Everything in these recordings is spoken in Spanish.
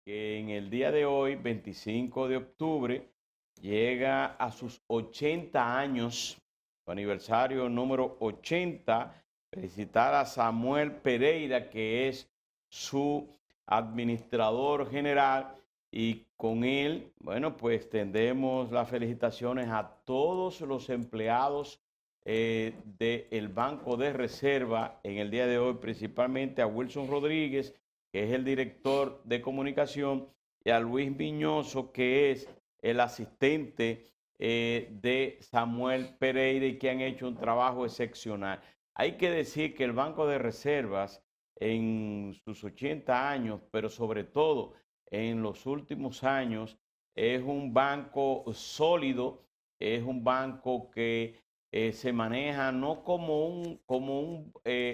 que en el día de hoy, 25 de octubre, llega a sus 80 años, su aniversario número 80. Felicitar a Samuel Pereira, que es su administrador general, y con él, bueno, pues tendemos las felicitaciones a todos los empleados del Banco de Reserva en el día de hoy, principalmente a Wilson Rodríguez, que es el director de comunicación, y a Luis Viñoso, que es el asistente de Samuel Pereira, y que han hecho un trabajo excepcional. Hay que decir que el Banco de Reservas en sus 80 años, pero sobre todo en los últimos años, es un banco sólido, es un banco que se maneja no como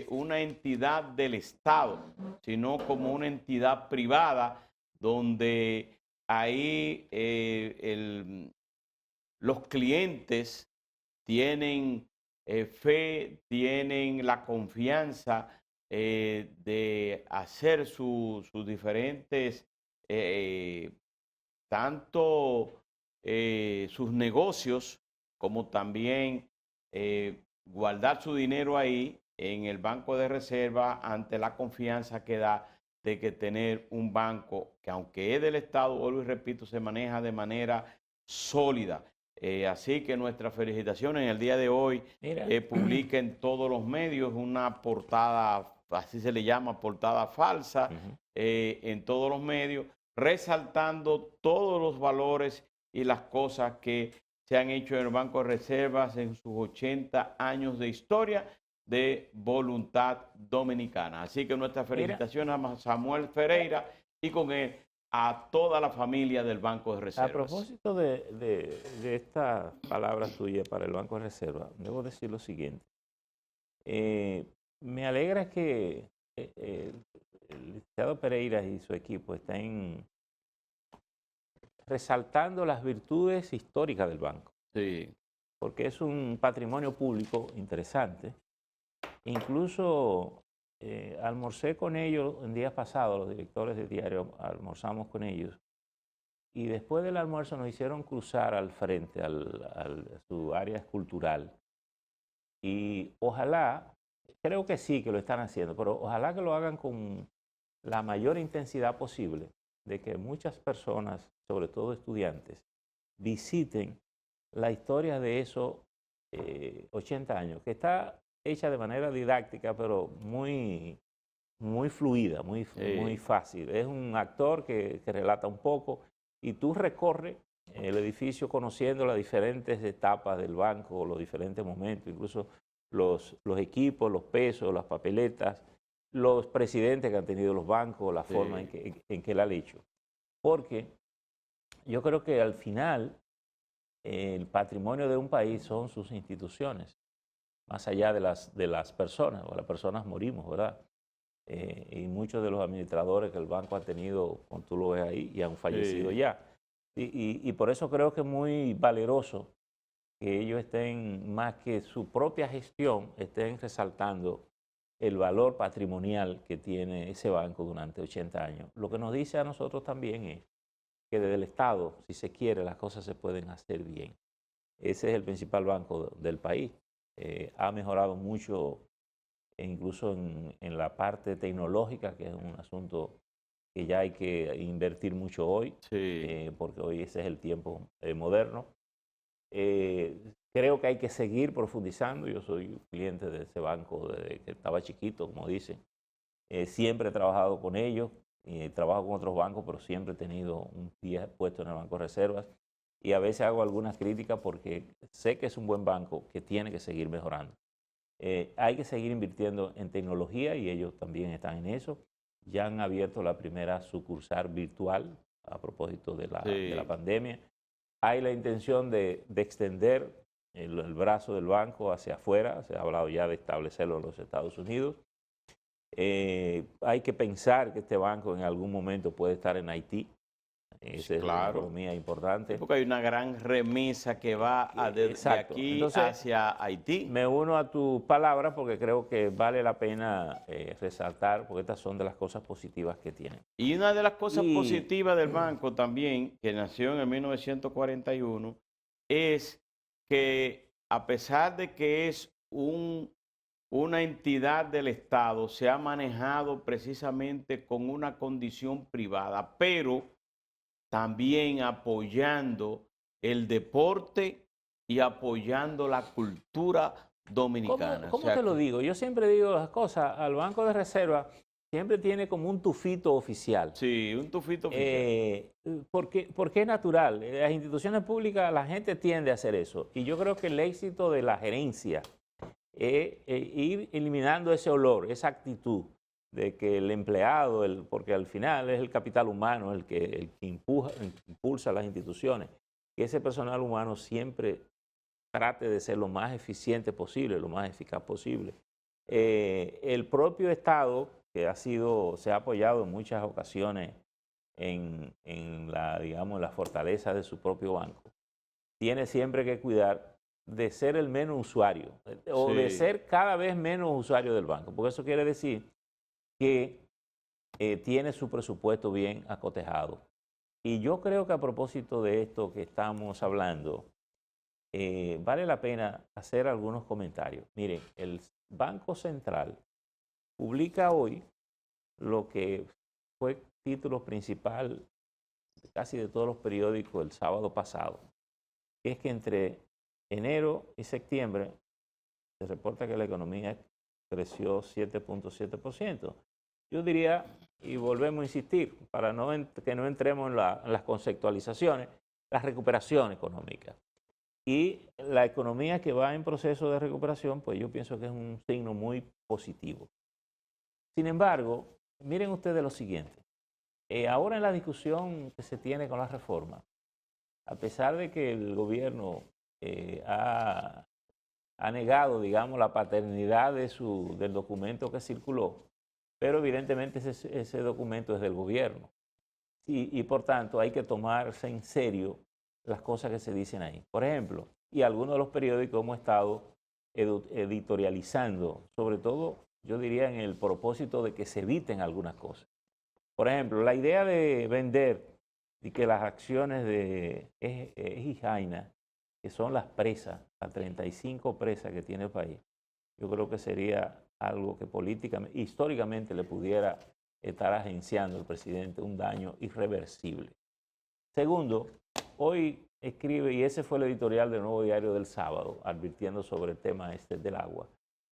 una entidad del Estado, sino como una entidad privada, donde ahí los clientes tienen fe, tienen la confianza de hacer sus diferentes, eh, tanto sus negocios como también guardar su dinero ahí en el banco de reserva ante la confianza que da de que tener un banco que, aunque es del Estado, vuelvo y repito, se maneja de manera sólida. Así que nuestras felicitaciones. En el día de hoy Mira, publica en todos los medios una portada, así se le llama, portada falsa, ujú. en todos los medios, resaltando todos los valores y las cosas que se han hecho en el Banco de Reservas en sus 80 años de historia de voluntad dominicana. Así que nuestras Mira, felicitaciones a Samuel Ferreira y con él a toda la familia del Banco de a Reservas. propósito de esta palabra suya para el Banco de Reserva, debo decir lo siguiente. Me alegra que el licenciado Pereira y su equipo estén resaltando las virtudes históricas del banco, Sí, porque es un patrimonio público interesante. Incluso almorcé con ellos en días pasados, los directores de diario almorzamos con ellos, y después del almuerzo nos hicieron cruzar al frente, a su área cultural. Y ojalá, creo que sí que lo están haciendo, pero ojalá que lo hagan con la mayor intensidad posible, de que muchas personas, sobre todo estudiantes, visiten la historia de esos 80 años, que está hecha de manera didáctica, pero muy fluida, muy sí, fácil. Es un actor que relata un poco y tú recorres el edificio conociendo las diferentes etapas del banco, los diferentes momentos, incluso los equipos, los pesos, las papeletas, los presidentes que han tenido los bancos, la forma sí, en que la han hecho. Porque yo creo que al final el patrimonio de un país son sus instituciones, más allá de las personas, o las personas morimos, ¿verdad? Y muchos de los administradores que el banco ha tenido, como tú lo ves ahí, y han fallecido sí, ya. Y por eso creo que es muy valeroso que ellos estén, más que su propia gestión, estén resaltando el valor patrimonial que tiene ese banco durante 80 años. Lo que nos dice a nosotros también es que desde el Estado, si se quiere, las cosas se pueden hacer bien. Ese es el principal banco del país. Ha mejorado mucho, incluso en la parte tecnológica, que es un asunto que ya hay que invertir mucho hoy, sí, porque hoy ese es el tiempo moderno. Creo que hay que seguir profundizando. Yo soy cliente de ese banco desde que estaba chiquito, como dicen. Siempre he trabajado con ellos, y trabajo con otros bancos, pero siempre he tenido un pie puesto en el Banco de Reservas. Y a veces hago algunas críticas porque sé que es un buen banco que tiene que seguir mejorando. Hay que seguir invirtiendo en tecnología y ellos también están en eso. Ya han abierto la primera sucursal virtual a propósito de la sí. pandemia. Hay la intención de extender el brazo del banco hacia afuera. Se ha hablado ya de establecerlo en los Estados Unidos. Hay que pensar que este banco en algún momento puede estar en Haití. Esa es una claro. economía importante. Porque hay una gran remesa que va de Exacto. aquí Entonces, hacia Haití. me uno a tus palabras porque creo que vale la pena resaltar, porque estas son de las cosas positivas que tienen. Y una de las cosas Y positivas del banco también, que nació en el 1941, es que a pesar de que es una entidad del Estado, se ha manejado precisamente con una condición privada, pero también apoyando el deporte y apoyando la cultura dominicana. O ¿cómo sea te lo que, digo? Yo siempre digo las cosas, al Banco de Reserva siempre tiene como un tufito oficial. sí, un tufito oficial. Porque es natural. Las instituciones públicas, la gente tiende a hacer eso. Y yo creo que el éxito de la gerencia es ir eliminando ese olor, esa actitud de que el empleado, porque al final es el capital humano el que impulsa las instituciones, que ese personal humano siempre trate de ser lo más eficiente posible, lo más eficaz posible. El propio Estado, que se ha apoyado en muchas ocasiones digamos, la fortaleza de su propio banco, tiene siempre que cuidar de ser el menos usuario o de Sí. ser cada vez menos usuario del banco, porque eso quiere decir que tiene su presupuesto bien acotejado. Y yo creo que a propósito de esto que estamos hablando, vale la pena hacer algunos comentarios. Miren, el Banco Central publica hoy lo que fue título principal casi de todos los periódicos el sábado pasado, que es que entre enero y septiembre se reporta que la economía creció 7.7%. Yo diría, y volvemos a insistir, para que no entremos en las conceptualizaciones, la recuperación económica. Y la economía que va en proceso de recuperación, pues yo pienso que es un signo muy positivo. Sin embargo, miren ustedes lo siguiente. Ahora en la discusión que se tiene con la reforma, a pesar de que el gobierno ha negado, digamos, la paternidad del documento que circuló, pero evidentemente ese documento es del gobierno. Y por tanto hay que tomarse en serio las cosas que se dicen ahí. Por ejemplo, y algunos de los periódicos hemos estado editorializando, sobre todo, yo diría, en el propósito de que se eviten algunas cosas. Por ejemplo, la idea de vender y que las acciones de Jaina, que son las presas, las 35 presas que tiene el país, yo creo que sería algo que políticamente, históricamente le pudiera estar agenciando al presidente un daño irreversible. Segundo, hoy escribe, y ese fue el editorial del Nuevo Diario del sábado, advirtiendo sobre el tema del agua.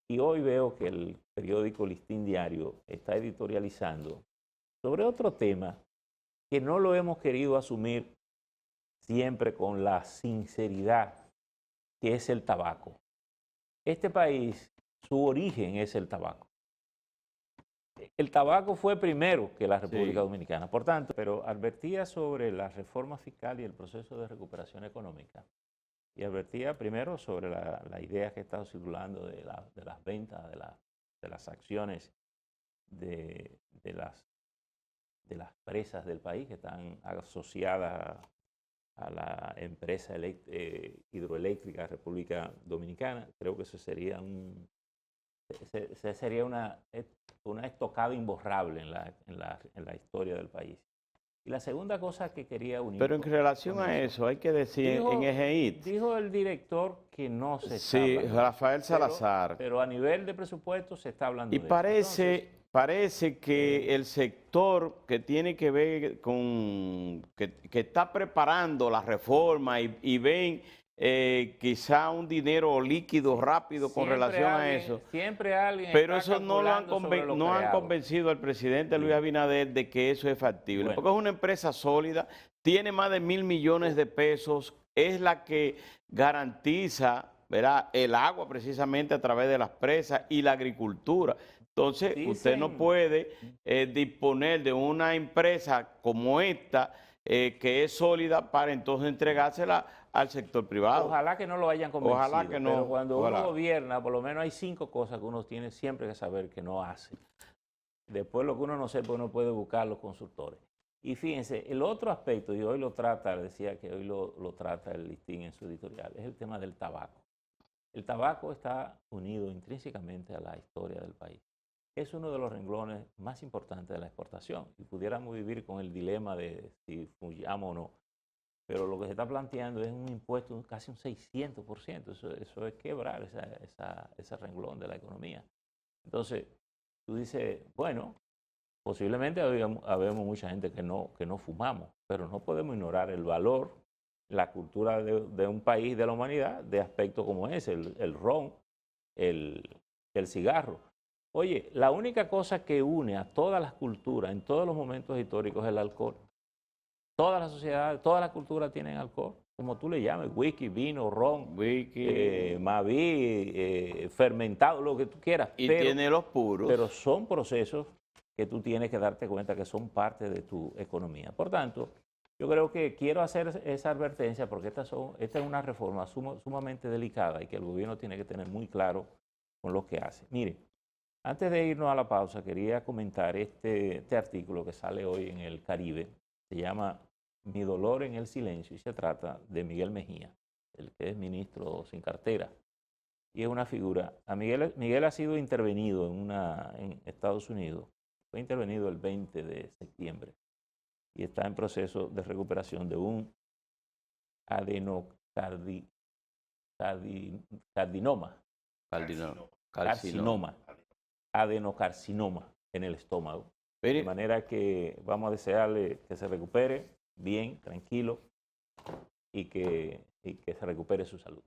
Y hoy veo que el periódico Listín Diario está editorializando sobre otro tema que no lo hemos querido asumir siempre con la sinceridad que es el tabaco. Este país, su origen es el tabaco. El tabaco fue primero que la República Dominicana, por tanto, pero advertía sobre la reforma fiscal y el proceso de recuperación económica. Y advertía primero sobre la idea que está circulando de las ventas de las acciones de las presas del país que están asociadas a la empresa hidroeléctrica República Dominicana. Creo que eso sería una estocada imborrable en la historia del país. Y la segunda cosa que quería unir... Pero en relación a eso, hay que decir, en EGEIT... Dijo el director que no se está Sí, hablando Rafael Salazar. pero a nivel de presupuesto se está hablando Y de eso. parece que el sector que tiene que ver con... que está preparando la reforma y ven quizá un dinero líquido rápido con relación a eso. Siempre alguien Pero está eso no han convencido al presidente Luis Abinader de que eso es factible. Bueno. Porque es una empresa sólida, tiene más de 1.000 millones de pesos, es la que garantiza, ¿verdad?, el agua precisamente a través de las presas y la agricultura. Entonces, usted no puede disponer de una empresa como esta, que es sólida, para entonces entregársela al sector privado. Ojalá que no lo hayan convencido. Ojalá que no. Pero cuando uno gobierna, por lo menos hay 5 cosas que uno tiene siempre que saber que no hace. Después lo que uno no sepa, uno puede buscar los consultores. Y fíjense, el otro aspecto, y hoy lo trata, decía que hoy lo trata el Listín en su editorial, es el tema del tabaco. El tabaco está unido intrínsecamente a la historia del país. Es uno de los renglones más importantes de la exportación y pudiéramos vivir con el dilema de si fuyamos o no. Pero lo que se está planteando es un impuesto casi un 600%. Eso es quebrar ese renglón de la economía. Entonces, tú dices, bueno, posiblemente habemos mucha gente que no fumamos, pero no podemos ignorar el valor, la cultura de un país, de la humanidad, de aspectos como ese, el ron, el cigarro. Oye, la única cosa que une a todas las culturas en todos los momentos históricos es el alcohol. Todas las sociedades, todas las culturas tienen alcohol, como tú le llames, whisky, vino, ron, maví, fermentado, lo que tú quieras. Y tiene los puros. Pero son procesos que tú tienes que darte cuenta que son parte de tu economía. Por tanto, yo creo que quiero hacer esa advertencia porque esta es una reforma sumamente delicada y que el gobierno tiene que tener muy claro con lo que hace. Mire, antes de irnos a la pausa, quería comentar este artículo que sale hoy en el Caribe. Se llama Mi dolor en el silencio y se trata de Miguel Mejía, el que es ministro sin cartera. Y es una figura. Miguel ha sido intervenido en Estados Unidos. Fue intervenido el 20 de septiembre y está en proceso de recuperación de un adenocarcinoma en el estómago. De manera que vamos a desearle que se recupere bien, tranquilo y que se recupere su salud.